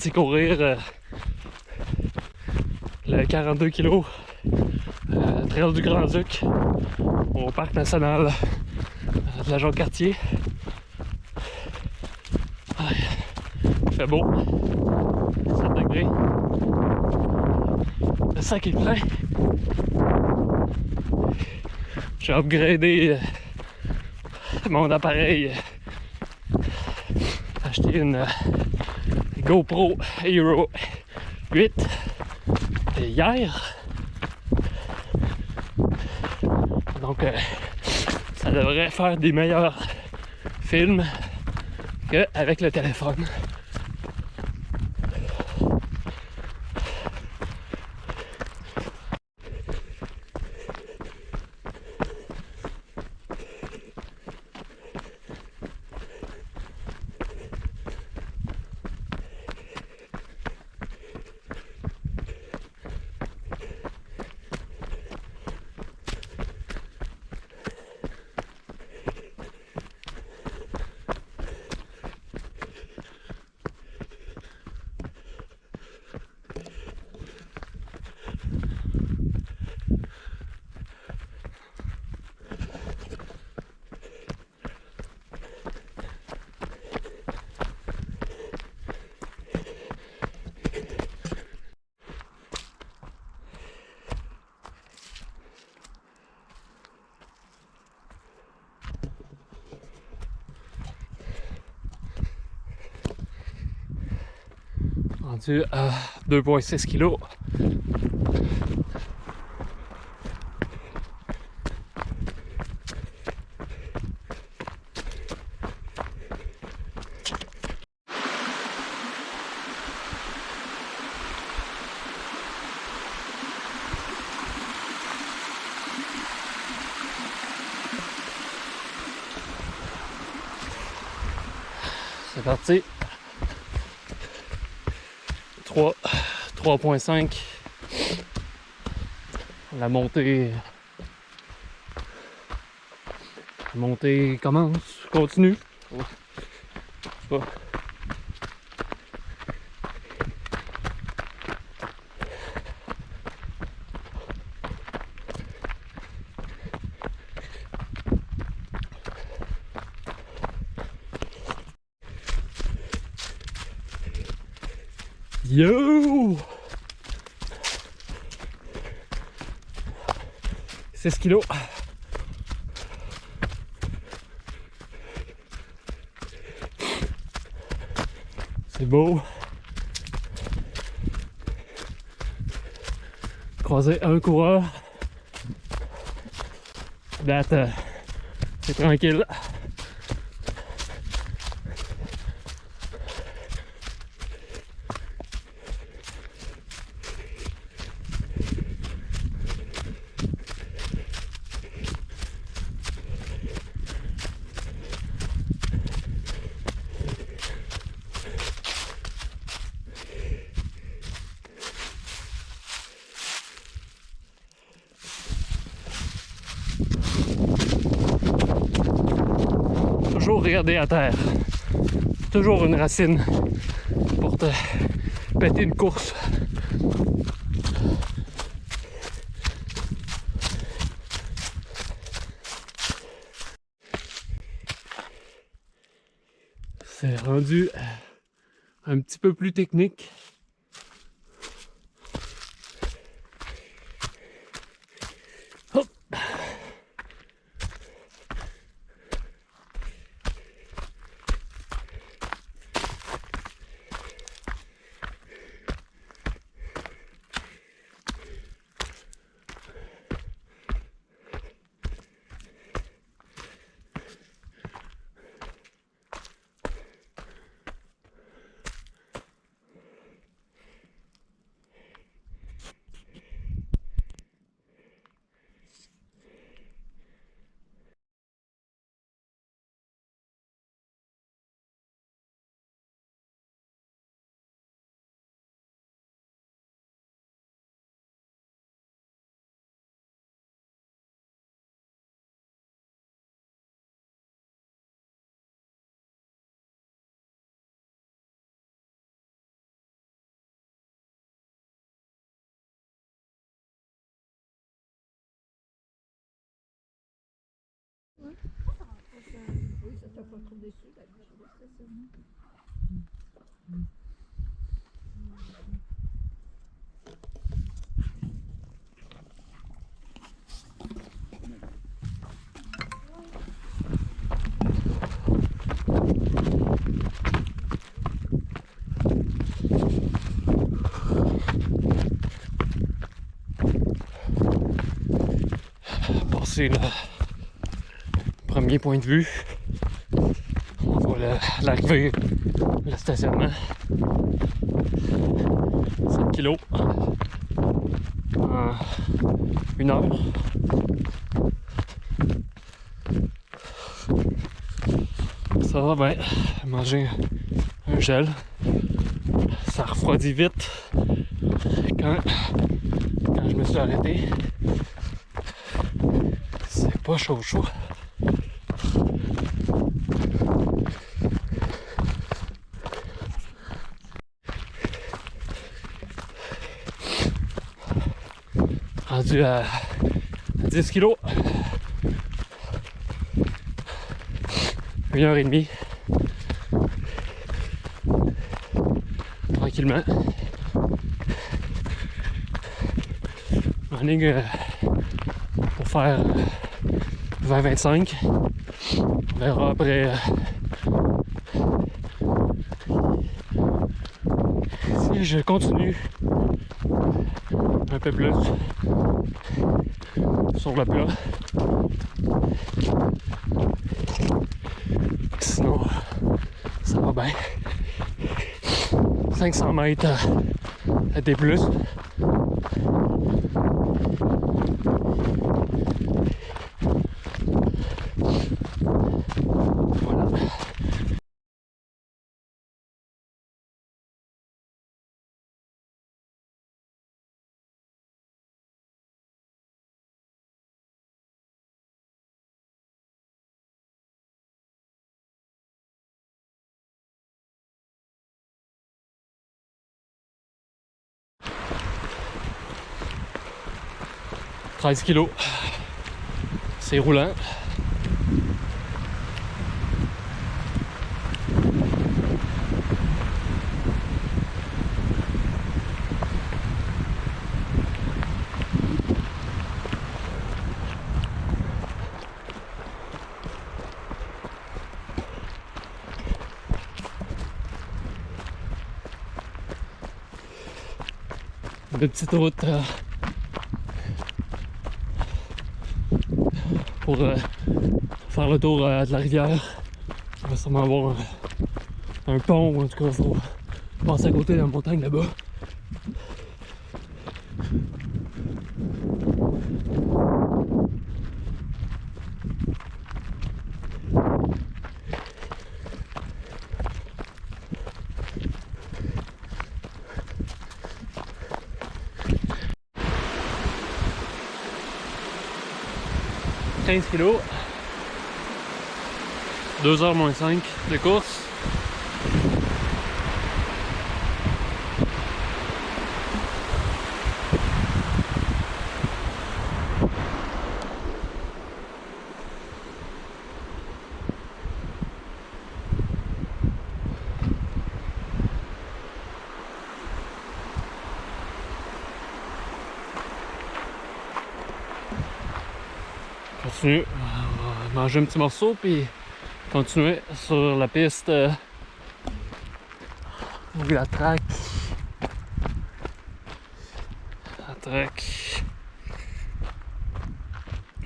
parti courir le 42 kg Trail du Grand-Duc au parc national de la Jacques-Cartier. Il fait beau, 7 degrés. Le sac est plein. J'ai upgradé mon appareil. Acheté une GoPro Hero 8 hier. Donc ça devrait faire des meilleurs films qu'avec le téléphone. Rendu à 2,6 kg. C'est parti. 3.5. La montée commence, continue. Oh, je sais pas. Yo! 6 kilos. C'est beau. Croiser un coureur. Date, c'est tranquille. Toujours regarder à terre. Toujours une racine pour te péter une course. C'est rendu un petit peu plus technique. Hop. Oui, ça t'a pas trop déçu d'aller chez le stationnement. Passer le premier point de vue. On voit l'arrivée, le stationnement. 7 kilos en 1 heure. Ça va bien. Manger un gel. Ça refroidit vite quand je me suis arrêté. C'est pas chaud. Rendu à 10 kilos. 1h30. Tranquillement. En ligne pour faire 20-25. On verra après si je continue un peu plus sur le plat. Sinon, ça va bien. 500 mètres à D+. Voilà. « 13 kilos. C'est roulant. Une petite route pour faire le tour de la rivière. Il va sûrement avoir un pont, ou en tout cas, il faut passer à côté de la montagne là-bas. « 15 kilos. 2h moins 5 de course. Continue, on va manger un petit morceau puis continuer sur la piste ou la track. La track.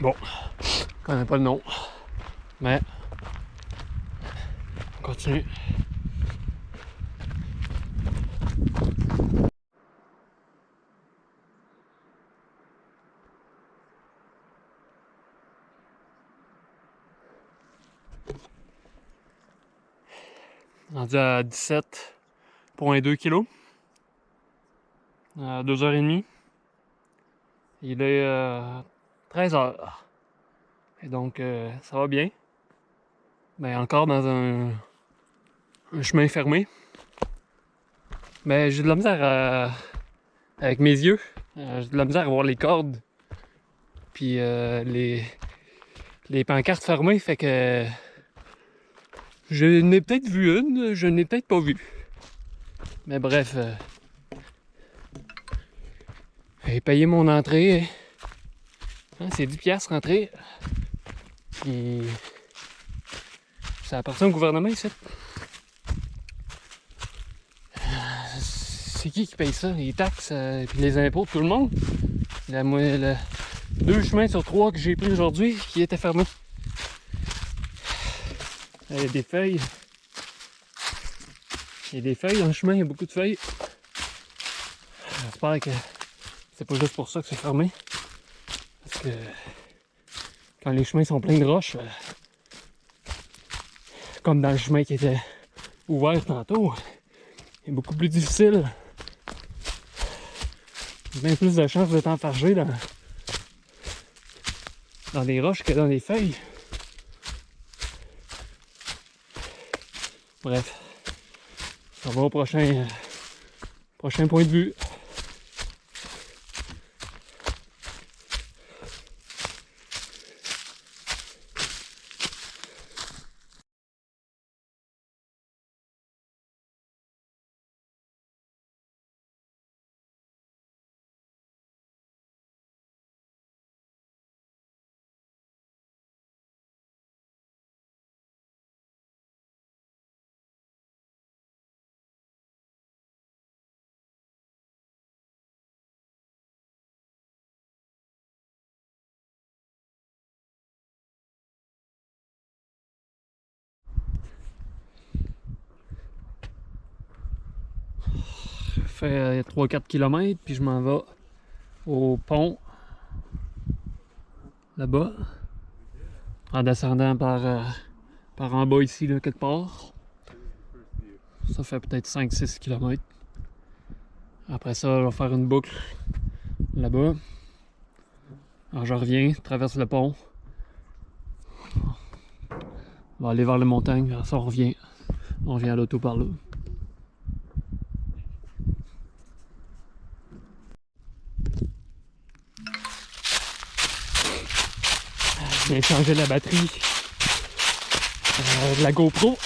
Bon, je connais pas le nom, mais on continue. Rendu à 17,2 kg. 2h30. Il est 13h. Et donc, ça va bien. Mais encore dans un chemin fermé. Mais j'ai de la misère avec mes yeux. J'ai de la misère à voir les cordes. Puis les pancartes fermées, fait que je n'ai peut-être vu une, je n'ai peut-être pas vu. Mais bref, j'ai payé mon entrée. Hein, c'est 10$ rentrer. Puis ça appartient au gouvernement ici. C'est qui paye ça? Les taxes et puis les impôts de tout le monde? Deux chemins sur 3 que j'ai pris aujourd'hui qui étaient fermés. Il y a des feuilles. Il y a des feuilles dans le chemin, il y a beaucoup de feuilles. J'espère que c'est pas juste pour ça que c'est fermé. Parce que quand les chemins sont pleins de roches, comme dans le chemin qui était ouvert tantôt, c'est beaucoup plus difficile. Bien plus de chances d'être enfargé dans des roches que dans des feuilles. Bref, on va au prochain point de vue. Je fais 3-4 km puis je m'en vais au pont là-bas en descendant par en bas ici là, quelque part. Ça fait peut-être 5-6 km. Après ça, je vais faire une boucle là-bas. Alors je reviens, traverse le pont. On va aller vers les montagnes, après ça on revient. On vient à l'auto par là. Je viens changer la batterie de la GoPro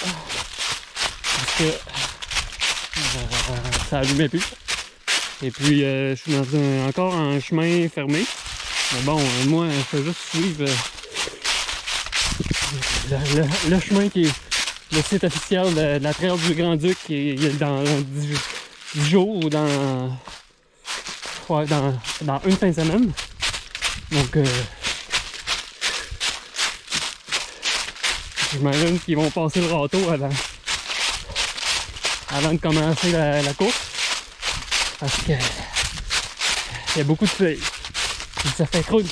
parce que ça allumait plus. Et puis je suis dans encore un chemin fermé. Mais bon, moi je fais juste suivre le chemin qui est le site officiel de la Trail du Grand-Duc qui est dans 10 jours ou dans une fin de semaine. Donc j'imagine qu'ils vont passer le râteau avant de commencer la course. Parce que il y a beaucoup de feuilles. Et ça fait creux.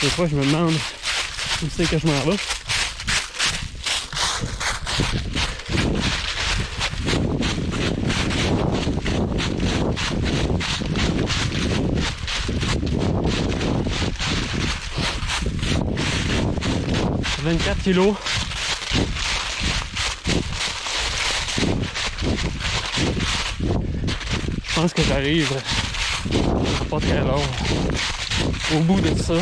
Des fois je me demande où c'est que je m'en vais. « 24 kilos. Je pense que j'arrive pas très long au bout de ça.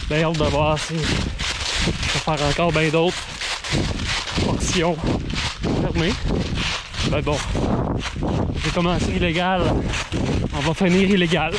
J'ai hâte de voir si je vais faire encore bien d'autres portions fermées. Ben bon, j'ai commencé illégal, on va finir illégal.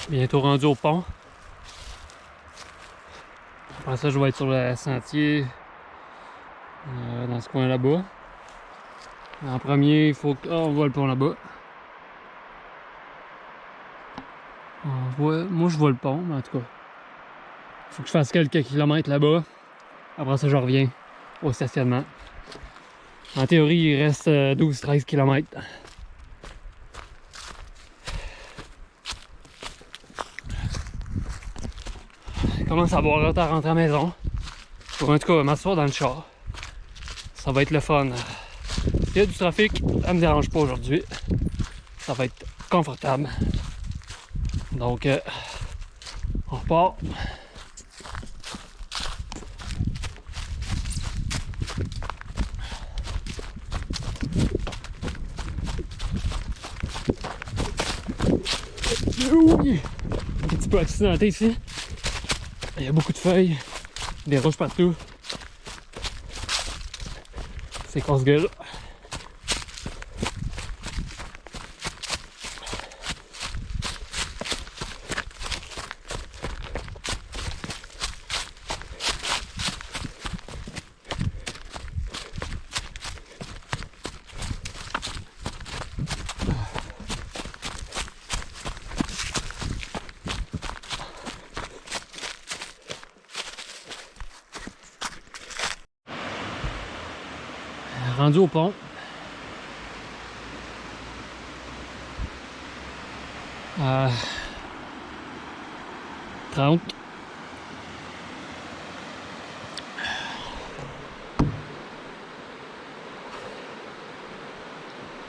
Bientôt rendu au pont. Après ça, je vais être sur le sentier dans ce coin là-bas. En premier, il faut qu'on voit le pont là-bas. Moi, je vois le pont, mais en tout cas, il faut que je fasse quelques kilomètres là-bas. Après ça, je reviens au stationnement. En théorie, il reste 12-13 km. Je commence à avoir hâte à rentrer à la maison. Pour en tout cas, m'asseoir dans le char. Ça va être le fun. S'il y a du trafic, ça me dérange pas aujourd'hui. Ça va être confortable. Donc, on repart. Oui! Un petit peu accidenté ici. Il y a beaucoup de feuilles, des roches partout. C'est casse-gueule. Rendu au pont. 30.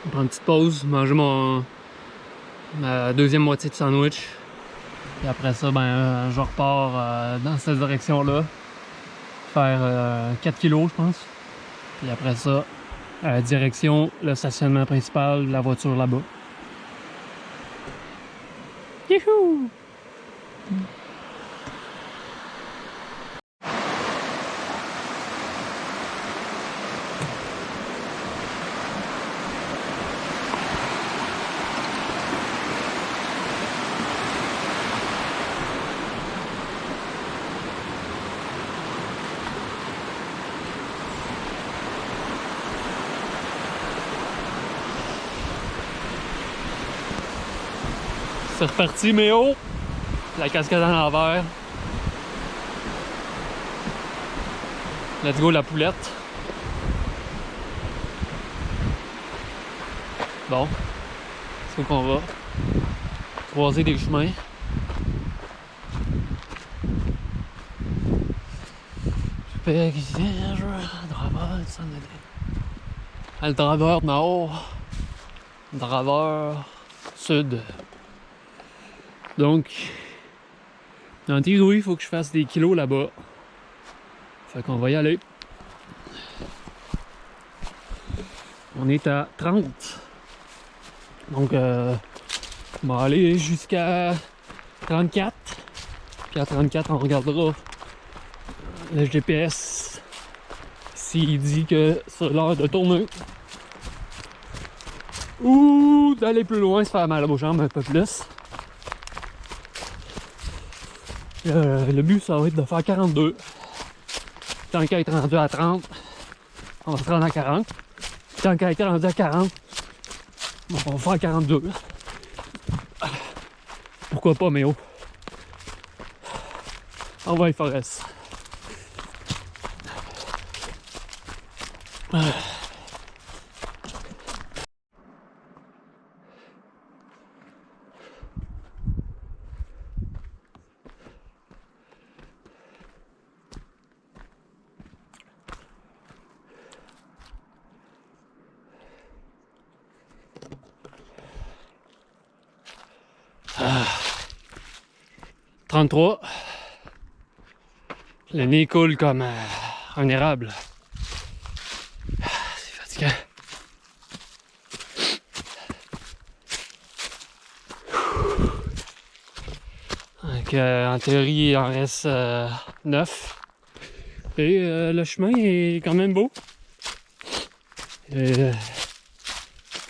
On prend une petite pause, manger ma deuxième moitié de sandwich. Et après ça, ben, je repars dans cette direction-là. Faire 4 kilos, je pense. Puis après ça, direction le stationnement principal, la voiture là-bas. Youhou! C'est reparti, mais oh! La cascade en l'envers. Let's go la poulette. Bon, c'est où qu'on va? Croiser des chemins. Le draveur nord, le draveur sud. Donc, en théorie, il faut que je fasse des kilos là-bas. Fait qu'on va y aller. On est à 30. Donc, on va aller jusqu'à 34. Puis à 34, on regardera le GPS s'il dit que c'est l'heure de tourner. Ou d'aller plus loin, se faire mal aux jambes un peu plus. Le but, ça va être de faire 42. Tant qu'à être rendu à 30, on va se rendre à 40. Tant qu'à être rendu à 40, on va faire 42. Pourquoi pas, mais oh. On va y Forest. Ah. 33. Le nez coule comme un érable. C'est fatigant. Donc, en théorie, il en reste 9. Et le chemin est quand même beau.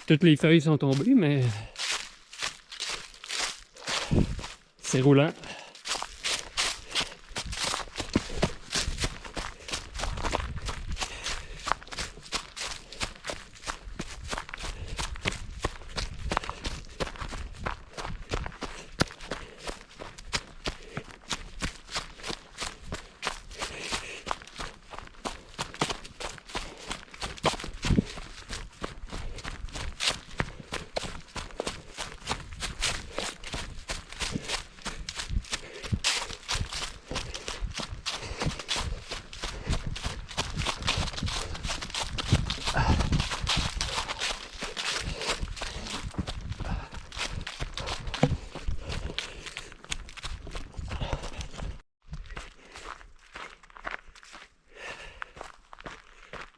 Toutes les feuilles sont tombées, mais C'est roulant.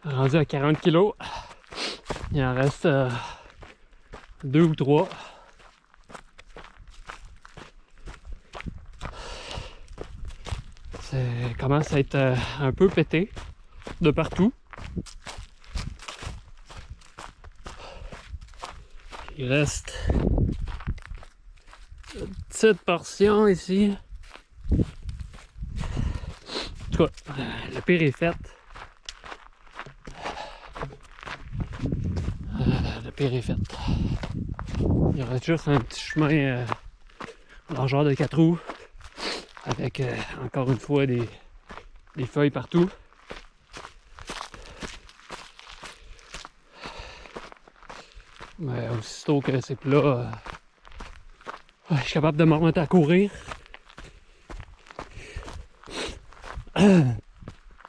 Rendu à 40 kg. Il en reste 2 ou 3. Ça commence à être un peu pété de partout. Il reste une petite portion ici. En tout cas, le pire est fait. Le pire est fait. Il y reste juste un petit chemin largeur de 4 roues avec encore une fois des feuilles partout. Mais aussitôt que c'est plat, je suis capable de me remettre à courir.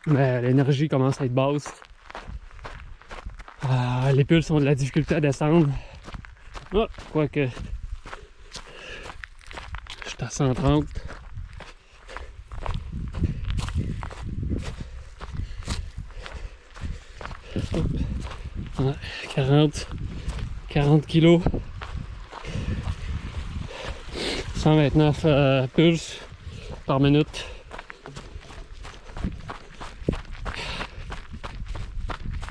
Mais l'énergie commence à être basse. Les pulses ont de la difficulté à descendre. Oh, quoique je suis à 130. Ouais, 40 kilos. 129 pulses par minute.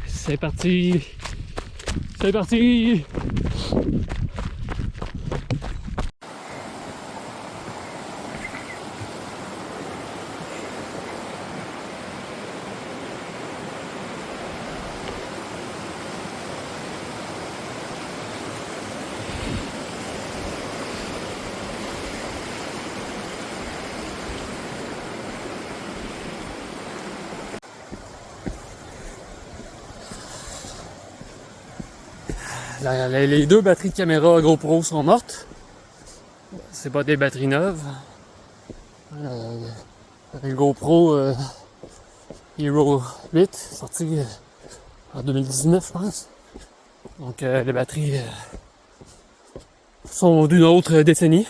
C'est parti! C'est parti! Les 2 batteries de caméra GoPro sont mortes. C'est pas des batteries neuves. Le GoPro Hero 8, sorti en 2019, je pense. Donc les batteries sont d'une autre décennie.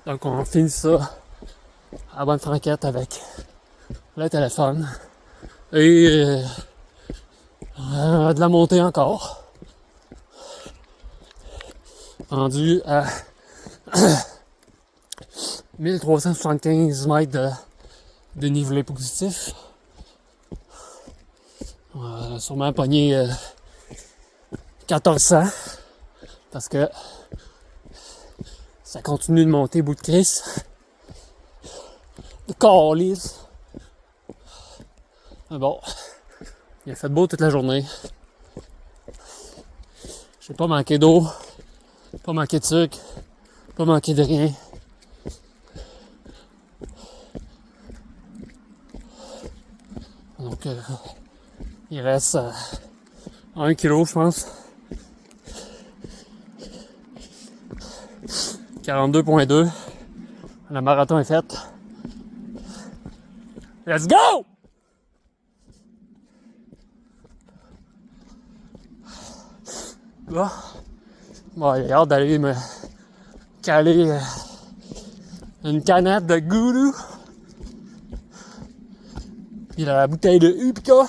Donc on finit ça à bonne franquette avec le téléphone. Et de la montée encore. Rendu à 1375 mètres de dénivelé positif. Sûrement pogné 1400 parce que ça continue de monter bout de crise. De calice. Mais bon, il a fait beau toute la journée. J'ai pas manqué d'eau, pas manqué de sucre, pas manqué de rien. Donc il reste 1 kilo, je pense. 42,2. Le marathon est fait. Let's go! Bon, j'ai hâte d'aller me caler une canette de goudou. Puis la bouteille de Upica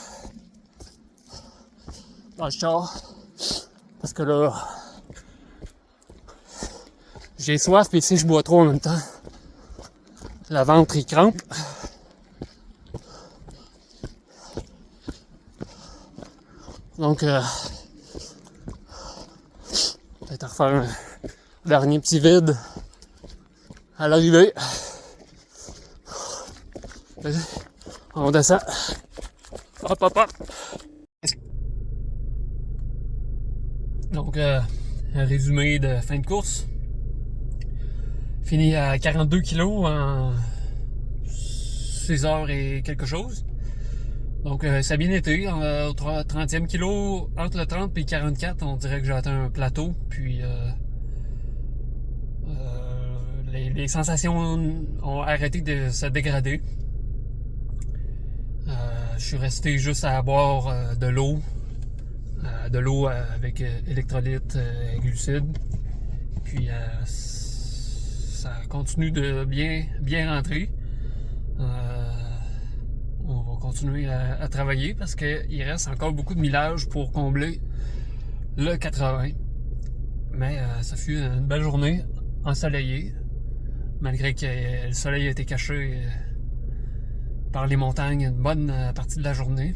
dans le char. Parce que là, j'ai soif, puis si je bois trop en même temps, le ventre il crampe. Donc, peut-être refaire un dernier petit vide à l'arrivée. On descend. Hop, hop, hop. Donc, un résumé de fin de course. Fini à 42 kilos en 6 heures et quelque chose. Donc, ça a bien été. Au 30e kilo, entre le 30 et le 44, on dirait que j'ai atteint un plateau. Puis, les sensations ont arrêté de se dégrader. Je suis resté juste à boire de l'eau avec électrolytes et glucides. Puis ça continue de bien rentrer. On va continuer à travailler parce qu'il reste encore beaucoup de millage pour combler le 80. Mais ça fut une belle journée ensoleillée, malgré que le soleil a été caché par les montagnes une bonne partie de la journée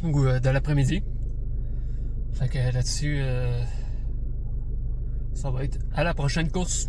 ou de l'après-midi. Fait que là-dessus, ça va être à la prochaine course.